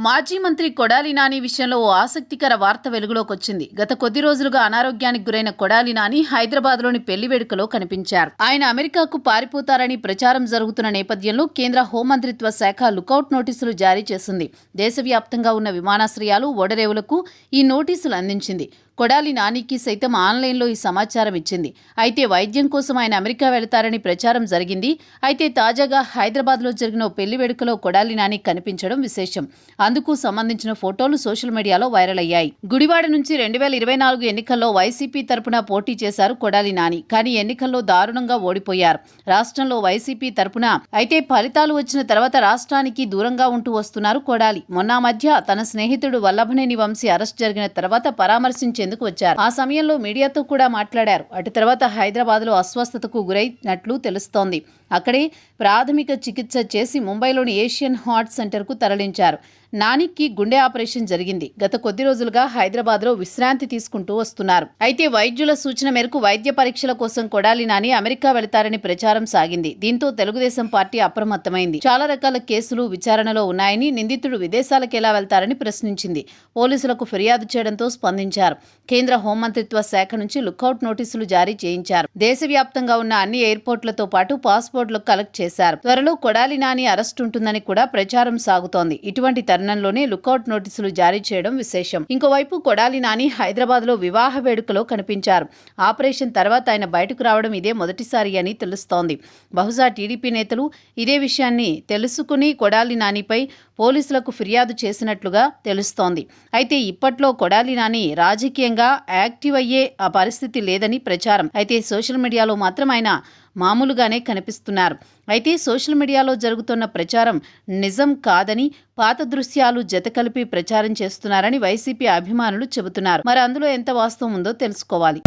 మాజీ మంత్రి కొడాలి నాని విషయంలో ఓ ఆసక్తికర వార్త వెలుగులోకొచ్చింది. గత కొద్ది రోజులుగా అనారోగ్యానికి గురైన కొడాలి నాని హైదరాబాద్లోని పెళ్లి వేడుకలో కనిపించారు. ఆయన అమెరికాకు పారిపోతారని ప్రచారం జరుగుతున్న నేపథ్యంలో కేంద్ర హోంమంత్రిత్వ శాఖ లుకౌట్ నోటీసులు జారీ చేసింది. దేశవ్యాప్తంగా ఉన్న విమానాశ్రయాలు, ఓడరేవులకు ఈ నోటీసులు అందించింది. కొడాలి నానికి సైతం ఆన్లైన్లో ఈ సమాచారం ఇచ్చింది. అయితే వైద్యం కోసం ఆయన అమెరికా వెళతారని ప్రచారం జరిగింది. అయితే తాజాగా హైదరాబాద్లో జరిగిన ఓ పెళ్లి వేడుకలో కొడాలి నాని కనిపించడం విశేషం. అందుకు సంబంధించిన ఫోటోలు సోషల్ మీడియాలో వైరల్ అయ్యాయి. గుడివాడ నుంచి 2024 ఎన్నికల్లో వైసీపీ తరపున పోటీ చేశారు కొడాలి నాని. కానీ ఎన్నికల్లో దారుణంగా ఓడిపోయారు. రాష్ట్రంలో వైసీపీ తరపున అయితే ఫలితాలు వచ్చిన తర్వాత రాష్ట్రానికి దూరంగా ఉంటూ వస్తున్నారు కొడాలి. మొన్న మధ్య తన స్నేహితుడు వల్లభనేని వంశీ అరెస్ట్ జరిగిన తర్వాత పరామర్శించేందుకు వచ్చారు. ఆ సమయంలో మీడియాతో కూడా మాట్లాడారు. అటు తర్వాత హైదరాబాద్లో అస్వస్థతకు గురైనట్లు తెలుస్తోంది. అక్కడే ప్రాథమిక చికిత్స చేసి ముంబైలోని ఏషియన్ హార్ట్ సెంటర్కు తరలించారు. నానికి గుండె ఆపరేషన్ జరిగింది. గత కొద్ది రోజులుగా హైదరాబాద్లో విశ్రాంతి తీసుకుంటూ వస్తున్నారు. అయితే వైద్యుల సూచన మేరకు వైద్య పరీక్షల కోసం కొడాలి నాని అమెరికా వెళతారని ప్రచారం సాగింది. దీంతో తెలుగుదేశం పార్టీ అప్రమత్తమైంది. చాలా రకాల కేసులు విచారణలో ఉన్నాయని, నిందితుడు విదేశాలకు ఎలా వెళ్తారని ప్రశ్నించింది. పోలీసులకు ఫిర్యాదు చేయడంతో స్పందించారు. కేంద్ర హోంమంత్రిత్వ శాఖ నుంచి లుకౌట్ నోటీసులు జారీ చేయించారు. దేశవ్యాప్తంగా ఉన్న అన్ని ఎయిర్పోర్టులతో పాటు పాస్పోర్ట్లు కలెక్ట్ చేశారు. త్వరలో కొడాలి నాని అరెస్ట్ ఉంటుందని కూడా ప్రచారం సాగుతోంది. ఇటువంటి తరుణంలోనే లుకౌట్ నోటీసులు జారీ చేయడం విశేషం. ఇంకోవైపు కొడాలి నాని హైదరాబాద్లో వివాహ వేడుకలో కనిపించారు. ఆపరేషన్ తర్వాత ఆయన బయటకు రావడం ఇదే మొదటిసారి అని తెలుస్తోంది. బహుశా టీడీపీ నేతలు ఇదే విషయాన్ని తెలుసుకుని కొడాలి నానిపై పోలీసులకు ఫిర్యాదు చేసినట్లుగా తెలుస్తోంది. అయితే ఇప్పట్లో కొడాలి నాని రాజకీయంగా యాక్టివ్ అయ్యే ఆ పరిస్థితి లేదని ప్రచారం. అయితే సోషల్ మీడియాలో మాత్రం ఆయన మామూలుగానే కనిపిస్తున్నారు. అయితే సోషల్ మీడియాలో జరుగుతున్న ప్రచారం నిజం కాదని, పాత దృశ్యాలు జతకలిపి ప్రచారం చేస్తున్నారని వైసీపీ అభిమానులు చెబుతున్నారు. మరి అందులో ఎంత వాస్తవం ఉందో తెలుసుకోవాలి.